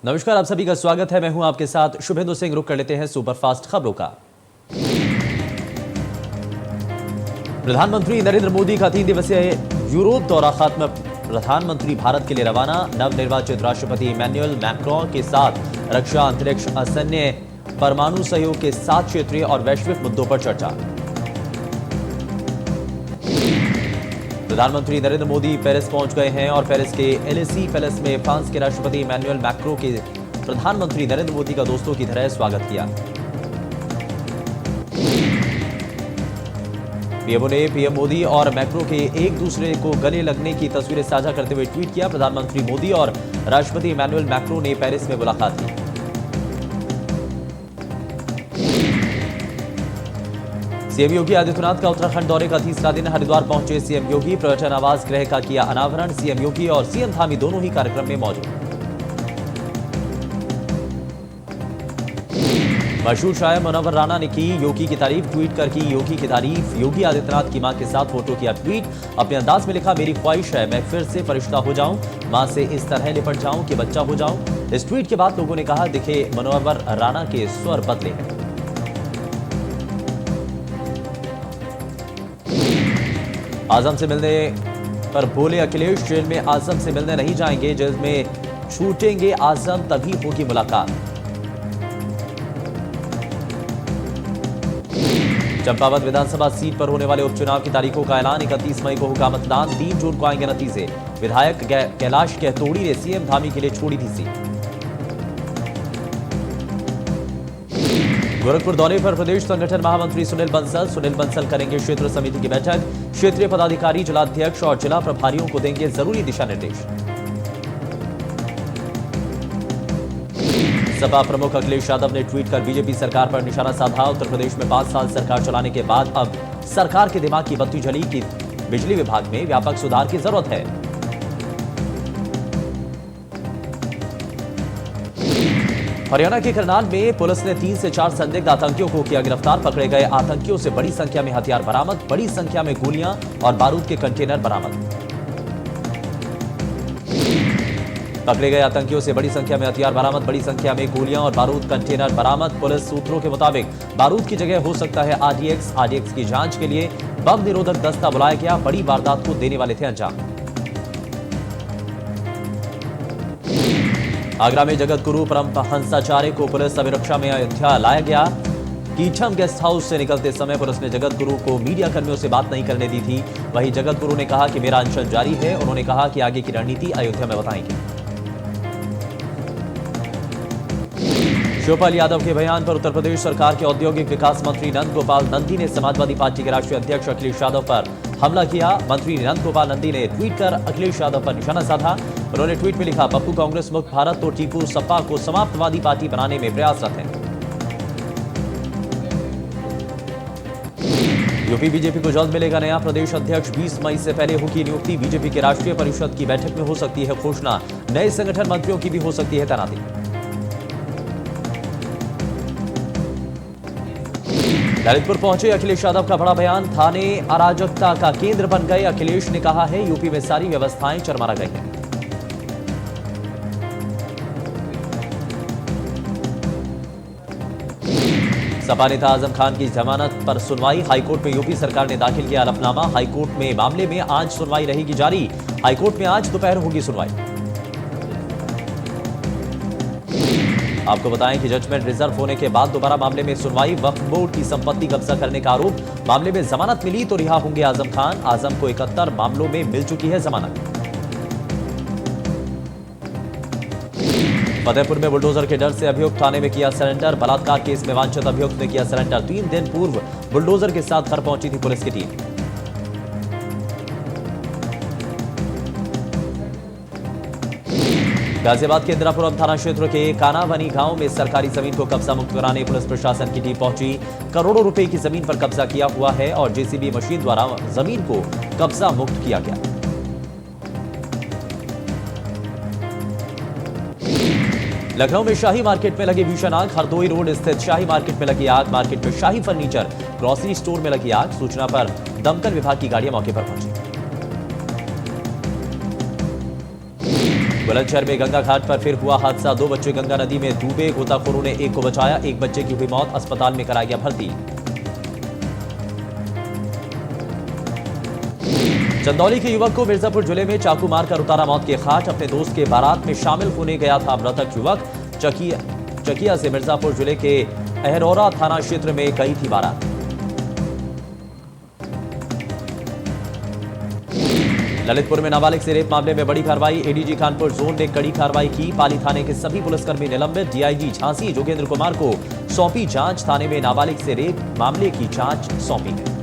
नमस्कार, आप सभी का स्वागत है। मैं हूं आपके साथ शुभेंदु सिंह। रुक कर लेते हैं सुपरफास्ट खबरों का। प्रधानमंत्री नरेंद्र मोदी का 3 दिवसीय यूरोप दौरा खत्म। प्रधानमंत्री भारत के लिए रवाना। नवनिर्वाचित राष्ट्रपति इमैनुअल मैक्रों के साथ रक्षा, अंतरिक्ष, असैन्य, परमाणु सहयोग के 7 क्षेत्रीय और वैश्विक मुद्दों पर चर्चा। प्रधानमंत्री नरेंद्र मोदी पेरिस पहुंच गए हैं और पेरिस के एलएसी पैलेस में फ्रांस के राष्ट्रपति इमैनुअल मैक्रों के प्रधानमंत्री नरेंद्र मोदी का दोस्तों की तरह स्वागत किया। पीएमओ ने पीएम मोदी और मैक्रों के एक दूसरे को गले लगने की तस्वीरें साझा करते हुए ट्वीट किया। प्रधानमंत्री मोदी और राष्ट्रपति इमैनुअल मैक्रों ने पेरिस में मुलाकात की। सीएम योगी आदित्यनाथ का उत्तराखंड दौरे का तीसरा दिन। हरिद्वार पहुंचे सीएम योगी। पर्यटन आवास गृह का किया अनावरण। सीएम योगी और सीएम धामी दोनों ही कार्यक्रम में मौजूद। मशहूर शायर मुनव्वर राणा ने की योगी की तारीफ। ट्वीट कर की योगी की तारीफ। योगी आदित्यनाथ की मां के साथ फोटो किया ट्वीट। अपने अंदाज में लिखा, मेरी ख्वाहिश है मैं फिर से फरिश्ता हो जाऊं, मां से इस तरह लिपट जाऊं कि बच्चा हो जाऊं। इस ट्वीट के बाद लोगों ने कहा, दिखे मुनव्वर राणा के स्वर बदले हैं। आजम से मिलने पर बोले अखिलेश, जेल में आजम से मिलने नहीं जाएंगे, जेल में छूटेंगे आजम तभी होगी मुलाकात। चंपावत विधानसभा सीट पर होने वाले उपचुनाव की तारीखों का ऐलान। 31 मई को होगा मतदान। 3 जून को आएंगे नतीजे। विधायक कैलाश गहतोड़ी ने सीएम धामी के लिए छोड़ी थी सीट। गोरखपुर दौरे पर प्रदेश संगठन महामंत्री सुनील बंसल करेंगे क्षेत्र समिति की बैठक। क्षेत्रीय पदाधिकारी, जिलाध्यक्ष और जिला प्रभारियों को देंगे जरूरी दिशा निर्देश। सपा प्रमुख अखिलेश यादव ने ट्वीट कर बीजेपी सरकार पर निशाना साधा। उत्तर प्रदेश में 5 साल सरकार चलाने के बाद अब सरकार के दिमाग की बत्ती जली कि बिजली विभाग में व्यापक सुधार की जरूरत है। हरियाणा के करनाल में पुलिस ने 3 से 4 संदिग्ध आतंकियों को किया गिरफ्तार। पकड़े गए आतंकियों से बड़ी संख्या में हथियार बरामद। बड़ी संख्या में गोलियां और बारूद के कंटेनर बरामद। पकड़े गए आतंकियों से बड़ी संख्या में हथियार बरामद। बड़ी संख्या में गोलियां और बारूद कंटेनर बरामद। पुलिस सूत्रों के मुताबिक बारूद की जगह हो सकता है आरडीएक्स की जांच के लिए बम निरोधक दस्ता बुलाया गया। बड़ी वारदात को देने वाले थे अंजाम। आगरा में जगत गुरु परमहंसाचार्य को पुलिस अभिरक्षा में अयोध्या लाया गया। कीठम गेस्ट हाउस से निकलते समय पुलिस ने जगत गुरु को मीडिया कर्मियों से बात नहीं करने दी थी। वहीं जगत गुरु ने कहा कि मेरा अनशन जारी है। उन्होंने कहा कि आगे की रणनीति अयोध्या में बताएंगे। शिवपाल यादव के बयान पर उत्तर प्रदेश सरकार के औद्योगिक विकास मंत्री नंद गोपाल नंदी ने समाजवादी पार्टी के राष्ट्रीय अध्यक्ष अखिलेश यादव पर हमला किया। मंत्री नंद गोपाल नंदी ने ट्वीट कर अखिलेश यादव पर निशाना साधा। उन्होंने ट्वीट में लिखा, पप्पू कांग्रेस मुक्त भारत तो टीपू सपा को समाप्तवादी पार्टी बनाने में प्रयासरत है। यूपी बीजेपी को जल्द मिलेगा नया प्रदेश अध्यक्ष। 20 मई से पहले होगी नियुक्ति। बीजेपी के राष्ट्रीय परिषद की बैठक में हो सकती है घोषणा। नए संगठन मंत्रियों की भी हो सकती है तैनाती। ललितपुर पहुंचे अखिलेश यादव का बड़ा बयान। थाने अराजकता का केंद्र बन गए। अखिलेश ने कहा है, यूपी में सारी व्यवस्थाएं चरमरा गई हैं। सपा नेता आजम खान की जमानत पर सुनवाई। हाईकोर्ट में यूपी सरकार ने दाखिल किया हलफनामा। हाईकोर्ट में मामले में आज सुनवाई रहेगी जारी। हाईकोर्ट में आज दोपहर होगी सुनवाई। आपको बताएं कि जजमेंट रिजर्व होने के बाद दोबारा मामले में सुनवाई। वक्फ बोर्ड की संपत्ति कब्जा करने का आरोप। मामले में जमानत मिली तो रिहा होंगे आजम खान। आजम को 71 मामलों में मिल चुकी है जमानत। फतेहपुर में बुलडोजर के डर से अभियुक्त थाने में किया सरेंडर। बलात्कार केस में वांछित अभियुक्त ने किया सरेंडर। 3 दिन पूर्व बुलडोजर के साथ घर पहुंची थी पुलिस की टीम। गाजियाबाद के इंदिरापुरम थाना क्षेत्र के कानावनी गांव में सरकारी जमीन को कब्जा मुक्त कराने पुलिस प्रशासन की टीम पहुंची। करोड़ों रुपए की जमीन पर कब्जा किया हुआ है और जेसीबी मशीन द्वारा जमीन को कब्जा मुक्त किया गया। लखनऊ में शाही मार्केट में लगी भीषण आग। हरदोई रोड स्थित शाही मार्केट में लगी आग। मार्केट में शाही फर्नीचर ग्रोसरी स्टोर में लगी आग। सूचना पर दमकल विभाग की गाड़ियां मौके पर पहुंची। बुलंदशहर में गंगा घाट पर फिर हुआ हादसा। 2 बच्चे गंगा नदी में डूबे। गोताखोरों ने एक को बचाया। एक बच्चे की हुई मौत। अस्पताल में कराया गया भर्ती। चंदौली के युवक को मिर्जापुर जिले में चाकू मारकर उतारा मौत के घाट। अपने दोस्त के बारात में शामिल होने गया था मृतक युवक। चकिया से मिर्जापुर जिले के अहरौरा थाना क्षेत्र में गई थी बारात। ललितपुर में नाबालिग से रेप मामले में बड़ी कार्रवाई। एडीजी कानपुर जोन ने कड़ी कार्रवाई की। पाली थाने के सभी पुलिसकर्मी निलंबित। डीआईजी झांसी जोगेंद्र कुमार को सौंपी जांच। थाने में नाबालिग से रेप मामले की जांच सौंपी है।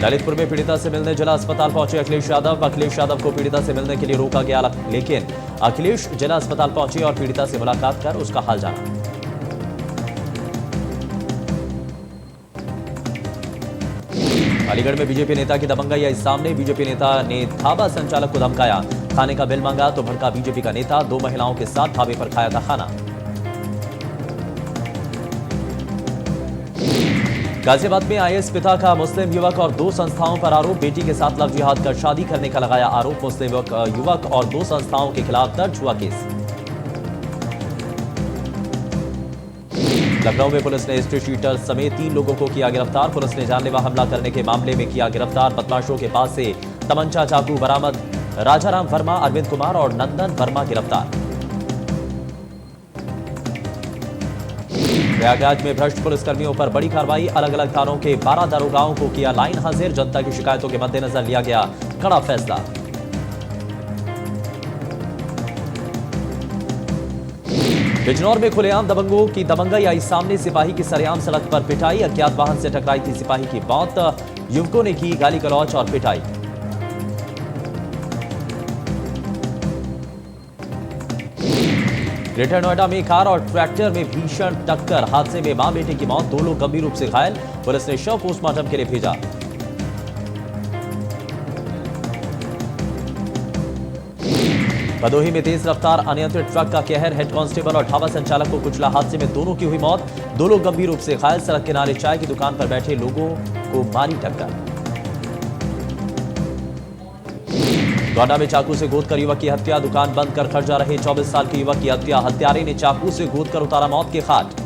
ललितपुर में पीड़िता से मिलने जिला अस्पताल पहुंचे अखिलेश यादव। अखिलेश यादव को पीड़िता से मिलने के लिए रोका गया, लेकिन अखिलेश जिला अस्पताल पहुंचे और पीड़िता से मुलाकात कर उसका हाल जाना। अलीगढ़ में बीजेपी नेता की दबंगई आई सामने। बीजेपी नेता ने ढाबा संचालक को धमकाया। खाने का बिल मांगा तो भड़का बीजेपी का नेता। 2 महिलाओं के साथ ढाबे पर खाया था खाना। गाजियाबाद में आईएएस पिता का मुस्लिम युवक और 2 संस्थाओं पर आरोप। बेटी के साथ लव जिहाद कर शादी करने का लगाया आरोप। मुस्लिम युवक और 2 संस्थाओं के खिलाफ दर्ज हुआ केस। लखनऊ में पुलिस ने स्ट्रीट शीटर समेत 3 लोगों को किया गिरफ्तार। पुलिस ने जानलेवा हमला करने के मामले में किया गिरफ्तार। बदमाशों के पास से तमंचा चाकू बरामद। राजाराम वर्मा, अरविंद कुमार और नंदन वर्मा गिरफ्तार। प्रयागराज में भ्रष्ट पुलिसकर्मियों पर बड़ी कार्रवाई। अलग अलग थानों के 12 दारोगाओं को किया लाइन हाजिर। जनता की शिकायतों के मद्देनजर लिया गया कड़ा फैसला। बिजनौर में खुलेआम दबंगों की दबंगई आई सामने। सिपाही की सरेआम सड़क पर पिटाई। अज्ञात वाहन से टकराई थी सिपाही की मौत। युवकों ने की गाली गलौज और पिटाई। ग्रेटर नोएडा में कार और ट्रैक्टर में भीषण टक्कर। हादसे में मां बेटे की मौत। 2 लोग गंभीर रूप से घायल। पुलिस ने शव पोस्टमार्टम के लिए भेजा। भदोही में तेज रफ्तार अनियंत्रित ट्रक का कहर। हेड कांस्टेबल और ढाबा संचालक को कुचला। हादसे में दोनों की हुई मौत। 2 लोग गंभीर रूप से घायल। सड़क किनारे चाय की दुकान पर बैठे लोगों को मारी टक्कर। गोंडा में चाकू से गोदकर युवक की हत्या। दुकान बंद कर घर जा रहे 24 साल के युवक की हत्या। हत्यारे ने चाकू से गोदकर उतारा मौत के घाट।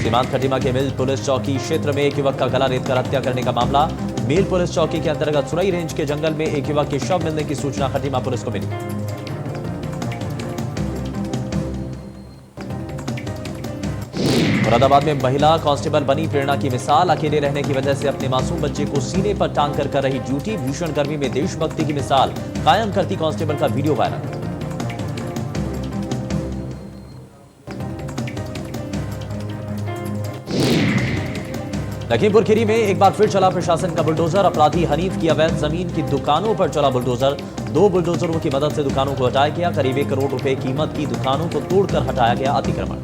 सीमांत खटीमा के मिल पुलिस चौकी क्षेत्र में एक युवक का गला रेतकर हत्या करने का मामला। मेल पुलिस चौकी के अंतर्गत सुरई रेंज के जंगल में एक युवक के शव मिलने की सूचना खटीमा पुलिस को मिली। मुरादाबाद में महिला कांस्टेबल बनी प्रेरणा की मिसाल। अकेले रहने की वजह से अपने मासूम बच्चे को सीने पर टांग कर रही ड्यूटी। भीषण गर्मी में देशभक्ति की मिसाल कायम करती कांस्टेबल का वीडियो वायरल। लखीमपुर खीरी में एक बार फिर चला प्रशासन का बुलडोजर। अपराधी हनीफ की अवैध जमीन की दुकानों पर चला बुलडोजर। 2 बुलडोजरों की मदद से दुकानों को हटाया गया। करीब 1 करोड़ रुपए कीमत की दुकानों को तोड़कर हटाया गया अतिक्रमण।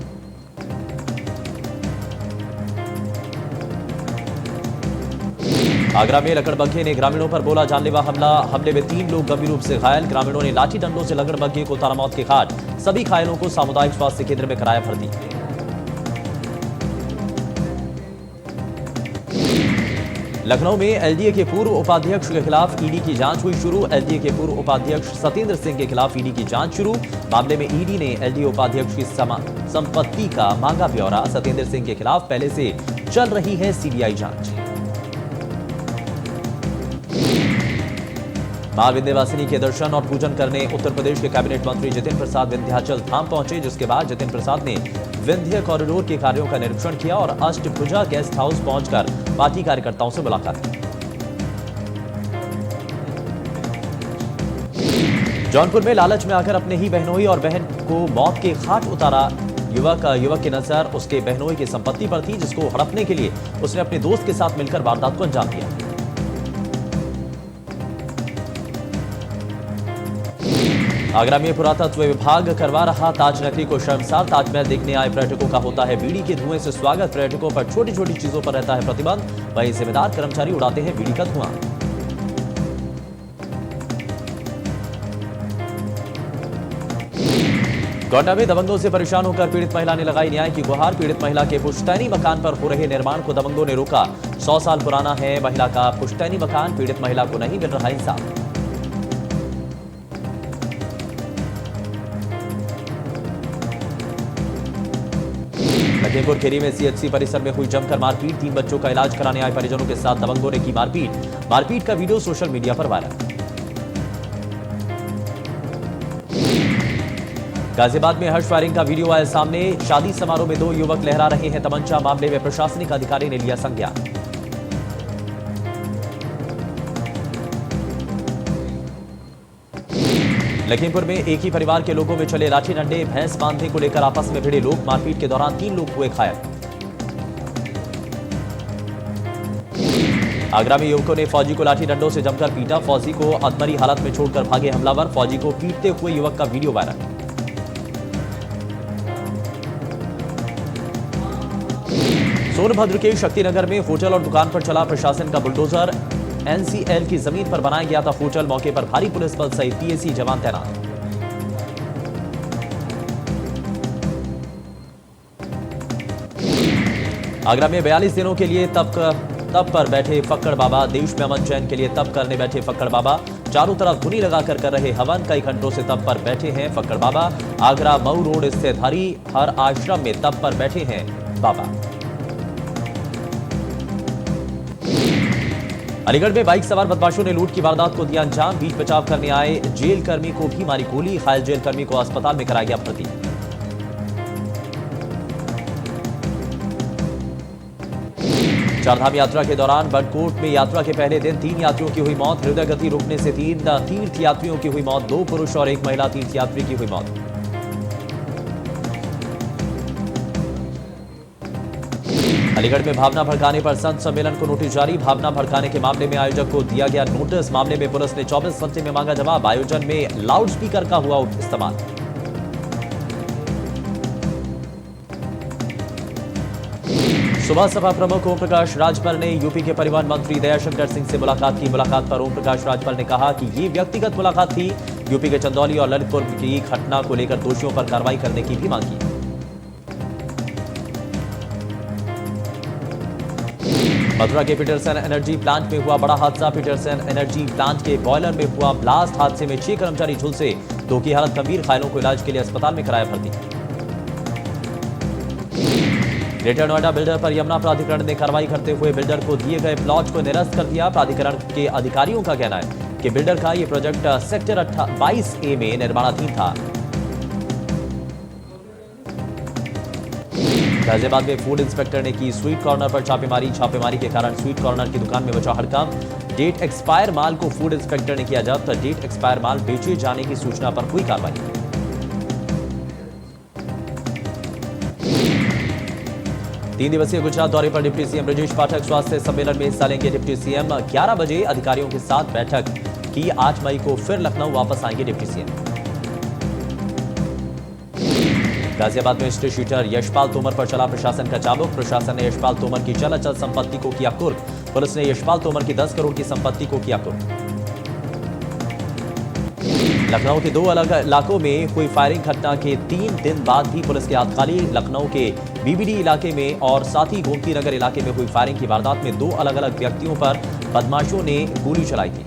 आगरा में लकड़बग्घे ने ग्रामीणों पर बोला जानलेवा हमला। हमले में 3 लोग गंभीर रूप से घायल। ग्रामीणों ने लाठी डंडों से लकड़बग्घे को उतारा मौत के घाट। सभी घायलों को सामुदायिक स्वास्थ्य केंद्र में कराया भर्ती। लखनऊ में एलडीए के पूर्व उपाध्यक्ष के खिलाफ ईडी की जांच हुई शुरू। एलडीए के पूर्व उपाध्यक्ष सत्येंद्र सिंह के खिलाफ ईडी की जांच शुरू। मामले में ईडी ने एलडीए उपाध्यक्ष की संपत्ति का मांगा ब्यौरा। सत्येंद्र सिंह के खिलाफ पहले से चल रही है सीबीआई जांच। मां विंध्यवासिनी के दर्शन और पूजन करने उत्तर प्रदेश के कैबिनेट मंत्री जितिन प्रसाद विंध्याचल धाम पहुंचे, जिसके बाद जितिन प्रसाद ने विंध्य कॉरिडोर के कार्यों का निरीक्षण किया और अष्टभुजा गेस्ट हाउस पहुंचकर पार्टी कार्यकर्ताओं से मुलाकात की। जौनपुर में लालच में आकर अपने ही बहनोई और बहन को मौत के घाट उतारा युवक की नजर उसके बहनोई की संपत्ति पर थी, जिसको हड़पने के लिए उसने अपने दोस्त के साथ मिलकर वारदात को अंजाम दिया। आगरा में पुरातत्व विभाग करवा रहा ताज नगरी को शर्मसार। ताजमहल देखने आए पर्यटकों का होता है बीड़ी के धुएं से स्वागत। पर्यटकों पर छोटी छोटी चीजों पर रहता है प्रतिबंध। वहीं जिम्मेदार कर्मचारी उड़ाते हैं बीड़ी का धुआं। गोंडा में दबंगों से परेशान होकर पीड़ित महिला ने लगाई न्याय की गुहार। पीड़ित महिला के पुश्तैनी मकान पर हो रहे निर्माण को दबंगों ने रोका। 100 साल पुराना है महिला का पुश्तैनी मकान, पीड़ित महिला को नहीं मिल रहा इंसाफ। लखीमपुर खीरी में सीएचसी परिसर में हुई जमकर मारपीट। 3 बच्चों का इलाज कराने आए परिजनों के साथ दबंगों ने की मारपीट। मारपीट का वीडियो सोशल मीडिया पर वायरल। गाजियाबाद में हर्ष फायरिंग का वीडियो आया सामने। शादी समारोह में 2 युवक लहरा रहे हैं तमंचा। मामले में प्रशासनिक अधिकारी ने लिया संज्ञान। लखीमपुर में एक ही परिवार के लोगों में चले लाठी डंडे। भैंस बांधने को लेकर आपस में भिड़े लोग। मारपीट के दौरान 3 लोग हुए घायल। आगरा में युवकों ने फौजी को लाठी डंडों से जमकर पीटा। फौजी को अधमरी हालत में छोड़कर भागे हमलावर। फौजी को पीटते हुए युवक का वीडियो वायरल। सोनभद्र के शक्तिनगर में होटल और दुकान पर चला प्रशासन का बुलडोजर। एनसीएल की जमीन पर बनाया गया था होटल। मौके पर भारी पुलिस बल सहित पीएसी जवान तैनात। आगरा में 42 दिनों के लिए तप पर बैठे फक्कड़ बाबा। देश में अमन चैन के लिए तप करने बैठे फक्कड़ बाबा। चारों तरफ धुनी लगाकर कर रहे हवन। कई घंटों से तप पर बैठे हैं फक्कड़ बाबा। आगरा मऊ रोड स्थित हर आश्रम में तप पर बैठे हैं बाबा। अलीगढ़ में बाइक सवार बदमाशों ने लूट की वारदात को दिया अंजाम। बीच बचाव करने आए जेल कर्मी को भी मारी गोली। घायल जेल कर्मी को अस्पताल में कराया गया भर्ती। चारधाम यात्रा के दौरान बड़कोट में यात्रा के पहले दिन 3 यात्रियों की हुई मौत। हृदय गति रुकने से 3 तीर्थ यात्रियों की हुई मौत। 2 पुरुष और 1 महिला तीर्थ यात्री की हुई मौत। अलीगढ़ में भावना भड़काने पर संत सम्मेलन को नोटिस जारी। भावना भड़काने के मामले में आयोजक को दिया गया नोटिस। मामले में पुलिस ने 24 घंटे में मांगा जवाब। आयोजन में लाउडस्पीकर का हुआ इस्तेमाल। सुबह सपा प्रमुख ओम प्रकाश राजभर ने यूपी के परिवहन मंत्री दयाशंकर सिंह से मुलाकात की। मुलाकात पर ओम प्रकाश राजभर ने कहा कि ये व्यक्तिगत मुलाकात थी। यूपी के चंदौली और ललितपुर की घटना को लेकर दोषियों पर कार्रवाई करने की भी मांग की। मथुरा के पीटरसन एनर्जी प्लांट में हुआ बड़ा हादसा। पीटरसन एनर्जी प्लांट के बॉयलर में हुआ ब्लास्ट। हादसे में 6 कर्मचारी झुलसे। 2 की हालत गंभीर। घायलों को इलाज के लिए अस्पताल में कराया भर्ती। ग्रेटर नोएडा बिल्डर पर यमुना प्राधिकरण ने कार्रवाई करते हुए बिल्डर को दिए गए प्लॉट को निरस्त कर दिया। प्राधिकरण के अधिकारियों का कहना है कि बिल्डर का यह प्रोजेक्ट सेक्टर 22A में निर्माणाधीन था। गाजियाबाद में फूड इंस्पेक्टर ने की स्वीट कॉर्नर पर छापेमारी। छापेमारी के कारण स्वीट कॉर्नर की दुकान में बचा हड़कंप। डेट एक्सपायर माल को फूड इंस्पेक्टर ने किया जब्त। डेट एक्सपायर माल बेचे जाने की सूचना पर हुई कार्रवाई। तीन दिवसीय गुजरात दौरे पर डिप्टी सीएम ब्रजेश पाठक स्वास्थ्य सम्मेलन में हिस्सा लेंगे। डिप्टी सीएम 11 बजे अधिकारियों के साथ बैठक की। 8 मई को फिर लखनऊ वापस आएंगे डिप्टी सीएम। गाजियाबाद में स्ट्रीट शूटर यशपाल तोमर पर चला प्रशासन का चाबुक। प्रशासन ने यशपाल तोमर की चल अचल संपत्ति को किया कुर्क। पुलिस ने यशपाल तोमर की 10 करोड़ की संपत्ति को किया कुर्क। लखनऊ के 2 अलग इलाकों में हुई फायरिंग घटना के 3 दिन बाद भी पुलिस के हाथ खाली। लखनऊ के बीबीडी इलाके में और साथ ही गोमती नगर इलाके में हुई फायरिंग की वारदात में 2 अलग अलग व्यक्तियों पर बदमाशों ने गोली चलाई थी।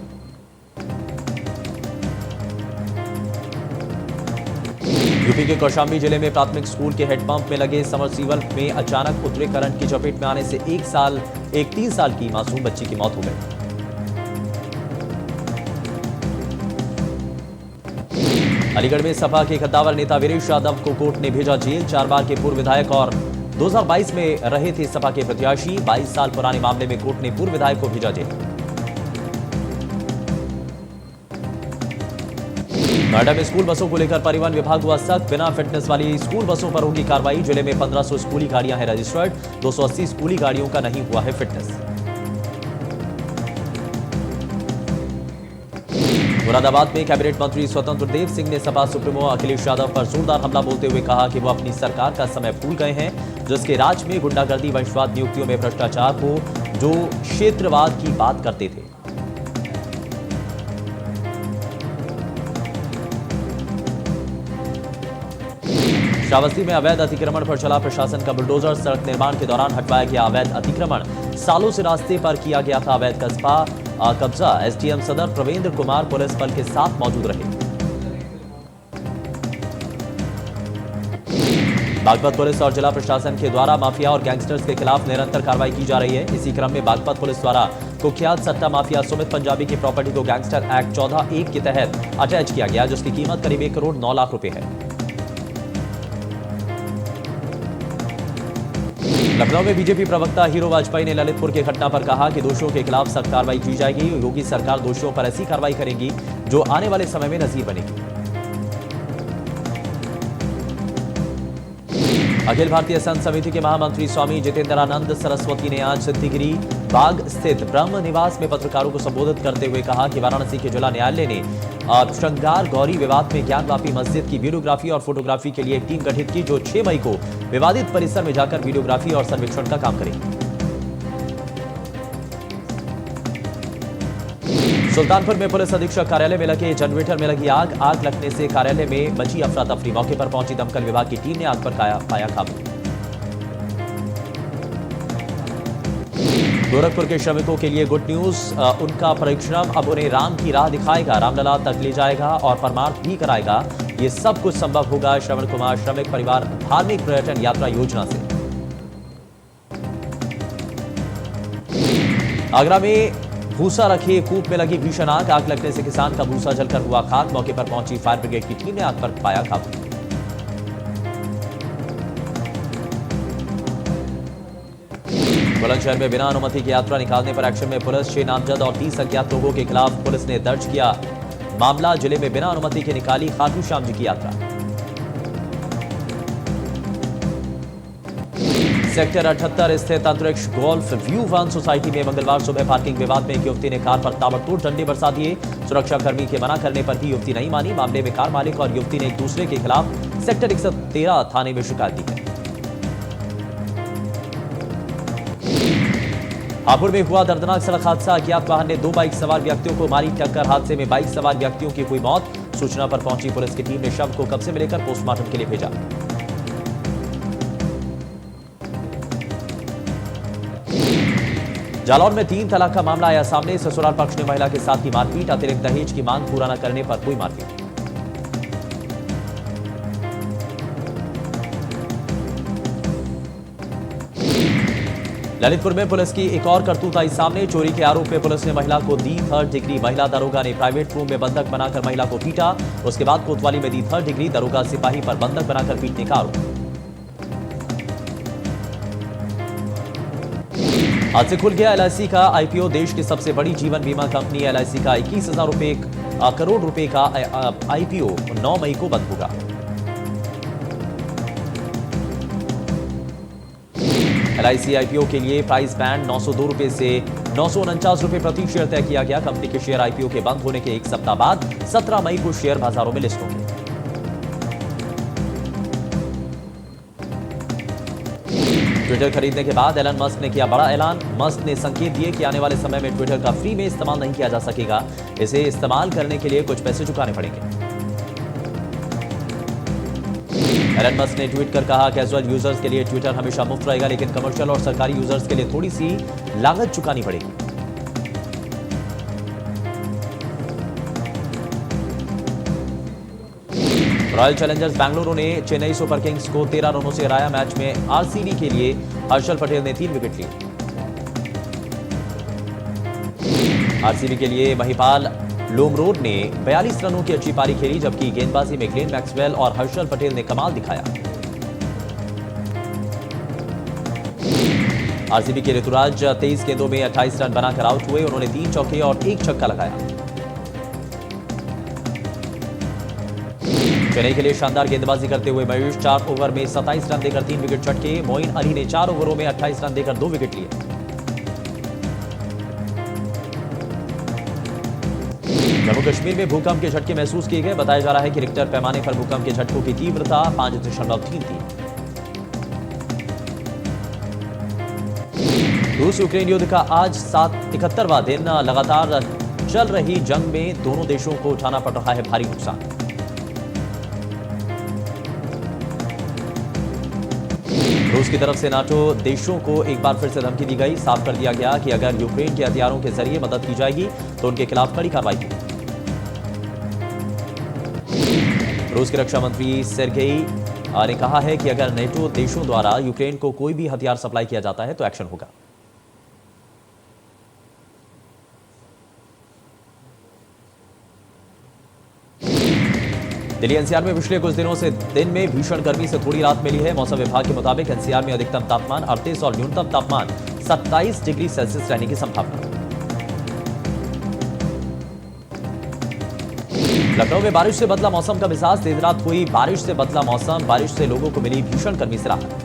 यूपी के कौशाम्बी जिले में प्राथमिक स्कूल के हेडपंप में लगे समरसीबल में अचानक उतरे करंट की चपेट में आने से एक 3 साल की मासूम बच्ची की मौत हो गई। अलीगढ़ में सपा के कद्दावर नेता वीरेश यादव को कोर्ट ने भेजा जेल। 4 बार के पूर्व विधायक और 2022 में रहे थे सपा के प्रत्याशी। 22 साल पुराने मामले में कोर्ट ने पूर्व विधायक को भेजा जेल। नोएडा में स्कूल बसों को लेकर परिवहन विभाग हुआ सख्त। बिना फिटनेस वाली स्कूल बसों पर होगी कार्रवाई। जिले में 1500 स्कूली गाड़ियां हैं रजिस्टर्ड। 280 स्कूली गाड़ियों का नहीं हुआ है फिटनेस। मुरादाबाद में कैबिनेट मंत्री स्वतंत्र देव सिंह ने सपा सुप्रीमो अखिलेश यादव पर जोरदार हमला बोलते हुए कहा कि वो अपनी सरकार का समय भूल गए हैं, जिसके राज में गुंडागर्दी, वंशवाद, नियुक्तियों में भ्रष्टाचार हो, जो क्षेत्रवाद की बात करते थे। श्रावस्ती में अवैध अतिक्रमण पर चला प्रशासन का बुलडोजर। सड़क निर्माण के दौरान हटवाया गया अवैध अतिक्रमण। सालों से रास्ते पर किया गया था अवैध कब्जा। एसडीएम सदर प्रवेंद्र कुमार पुलिस बल के साथ मौजूद रहे। बागपत पुलिस और जिला प्रशासन के द्वारा माफिया और गैंगस्टर्स के खिलाफ निरंतर कार्रवाई की जा रही है। इसी क्रम में बागपत पुलिस द्वारा कुख्यात सट्टा माफिया सुमित पंजाबी की प्रॉपर्टी को गैंगस्टर एक्ट 14(1) के तहत अटैच किया गया, जिसकी कीमत करीब 1 करोड़ 9 लाख रुपए है। लखनऊ में बीजेपी प्रवक्ता हीरो वाजपेयी ने ललितपुर के घटना पर कहा कि दोषियों के खिलाफ सख्त कार्रवाई की जाएगी। योगी सरकार दोषियों पर ऐसी कार्रवाई करेगी जो आने वाले समय में नजीर बनेगी। अखिल भारतीय संत समिति के महामंत्री स्वामी जितेंद्रानंद सरस्वती ने आज सिद्धिगिरी बाग स्थित ब्रह्म निवास में पत्रकारों को संबोधित करते हुए कहा कि वाराणसी के जिला न्यायालय ने श्रृंगार गौरी विवाद में ज्ञानवापी मस्जिद की वीडियोग्राफी और फोटोग्राफी के लिए एक टीम गठित की, जो 6 मई को विवादित परिसर में जाकर वीडियोग्राफी और सर्वेक्षण का काम करेगी। सुल्तानपुर में पुलिस अधीक्षक कार्यालय में लगे जनरेटर में लगी आग लगने से कार्यालय में मची अफरा तफरी। मौके पर पहुंची दमकल विभाग की टीम ने आग पर पाया काबू। गोरखपुर के श्रमिकों के लिए गुड न्यूज, उनका परिश्रम अब उन्हें राम की राह दिखाएगा, रामलला तक ले जाएगा और परमार्थ भी कराएगा। ये सब कुछ संभव होगा श्रवण कुमार श्रमिक परिवार धार्मिक पर्यटन यात्रा योजना से। आगरा में भूसा रखे कूप में लगी भीषण आग लगने से किसान का भूसा जलकर हुआ खाक। मौके पर पहुंची फायर ब्रिगेड की टीम ने आग पर पाया काबू। बुलंदशहर में बिना अनुमति की यात्रा निकालने पर एक्शन में पुलिस। 6 नामजद और 30 अज्ञात लोगों के खिलाफ पुलिस ने दर्ज किया मामला। जिले में बिना अनुमति के निकाली खाटू श्याम जी की यात्रा। सेक्टर 78 स्थित अंतरिक्ष गोल्फ व्यू 1 सोसाइटी में मंगलवार सुबह पार्किंग विवाद में एक युवती ने कार पर ताबड़तोड़ डंडे बरसा दिए। सुरक्षाकर्मी के मना करने पर भी युवती नहीं मानी। मामले में कार मालिक और युवती ने एक दूसरे के खिलाफ सेक्टर 113 थाने में शिकायत दी है। हापुड़ में हुआ दर्दनाक सड़क हादसा। अज्ञात वाहन ने 2 बाइक सवार व्यक्तियों को मारी टक्कर। हादसे में बाइक सवार व्यक्तियों की हुई मौत। सूचना पर पहुंची पुलिस की टीम ने शव को कब्जे में लेकर पोस्टमार्टम के लिए भेजा। जालौर में 3 तलाक का मामला आया सामने। ससुराल पक्ष ने महिला के साथ की मारपीट। अतिरिक्त दहेज की मांग पूरा न करने पर हुई मारपीट। ललितपुर में पुलिस की एक और करतूत आई सामने। चोरी के आरोप में पुलिस ने महिला को दी 3rd डिग्री। महिला दरोगा ने प्राइवेट रूम में बंधक बनाकर महिला को पीटा। उसके बाद कोतवाली में दी 3rd डिग्री। दरोगा सिपाही पर बंधक बनाकर पीटने का आरोप। आज से खुल गया एलआईसी का आईपीओ। देश की सबसे बड़ी जीवन बीमा कंपनी एलआईसी का 21,000 करोड़ रुपए का आईपीओ 9 मई को बंद होगा। एलआईसी आईपीओ के लिए प्राइस बैंड 902 रुपए से 949 रुपए प्रति शेयर तय किया गया। कंपनी के शेयर आईपीओ के बंद होने के 1 सप्ताह बाद 17 मई को शेयर बाजारों में लिस्ट होंगे। ट्विटर खरीदने के बाद एलन मस्क ने किया बड़ा ऐलान। मस्क ने संकेत दिए कि आने वाले समय में ट्विटर का फ्री में इस्तेमाल नहीं किया जा सकेगा। इसे इस्तेमाल करने के लिए कुछ पैसे चुकाने पड़ेंगे। एलन मस्क ने ट्वीट कर कहा, कैजुअल यूजर्स के लिए ट्विटर हमेशा मुफ्त रहेगा, लेकिन कमर्शियल और सरकारी यूजर्स के लिए थोड़ी सी लागत चुकानी पड़ेगी। रॉयल चैलेंजर्स बेंगलुरु ने चेन्नई सुपर किंग्स को 13 रनों से हराया। मैच में आरसीबी के लिए हर्षल पटेल ने 3 विकेट लिए। आरसीबी के लिए महिपाल लोमरोड ने 42 रनों की अच्छी पारी खेली, जबकि गेंदबाजी में ग्लेन मैक्सवेल और हर्षल पटेल ने कमाल दिखाया। आरसीबी के ऋतुराज 23 गेंदों में 28 रन बनाकर आउट हुए। उन्होंने 3 चौके और 1 छक्का लगाया। चेन्नई के लिए शानदार गेंदबाजी करते हुए मयूष 4 ओवर में 27 रन देकर 3 विकेट चटके। मोइन अली ने 4 ओवरों में 28 रन देकर 2 विकेट लिए। जम्मू कश्मीर में भूकंप के झटके महसूस किए गए। बताया जा रहा है कि रिक्टर पैमाने पर भूकंप के झटकों की तीव्रता 5.3 थी। रूस यूक्रेन युद्ध का आज 71वां दिन। लगातार चल रही जंग में दोनों देशों को उठाना पड़ रहा है भारी नुकसान। रूस की तरफ से नाटो देशों को एक बार फिर से धमकी दी गई। साफ कर दिया गया कि अगर यूक्रेन के हथियारों के जरिए मदद की जाएगी तो उनके खिलाफ कड़ी कार्रवाई होगी। रूस के रक्षा मंत्री सेर्गेई ने कहा है कि अगर नेटो देशों द्वारा यूक्रेन को कोई भी हथियार सप्लाई किया जाता है तो एक्शन होगा। दिल्ली एनसीआर में पिछले कुछ दिनों से दिन में भीषण गर्मी से थोड़ी राहत मिली है। मौसम विभाग के मुताबिक एनसीआर में अधिकतम तापमान 38 और न्यूनतम तापमान 27 डिग्री सेल्सियस रहने की संभावना। लखनऊ में बारिश से बदला मौसम का मिजाज। देर रात हुई बारिश से बदला मौसम। बारिश से लोगों को मिली भीषण गर्मी से राहत।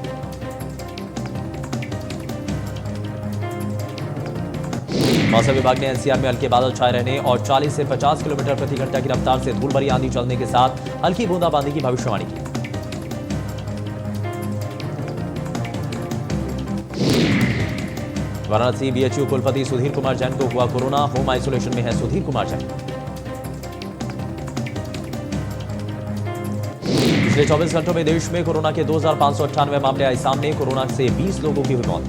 मौसम विभाग ने एनसीआर में हल्के बादल छाए रहने और 40 से 50 किलोमीटर प्रति घंटा की रफ्तार से धूल भरी आंधी चलने के साथ हल्की बूंदाबांदी की भविष्यवाणी की। वाराणसी बीएचयू कुलपति सुधीर कुमार जैन को हुआ कोरोना। होम आइसोलेशन में है सुधीर कुमार जैन। पिछले 24 घंटों में देश में कोरोना के 2598 मामले आए सामने। कोरोना से 20 लोगों की हुई मौत।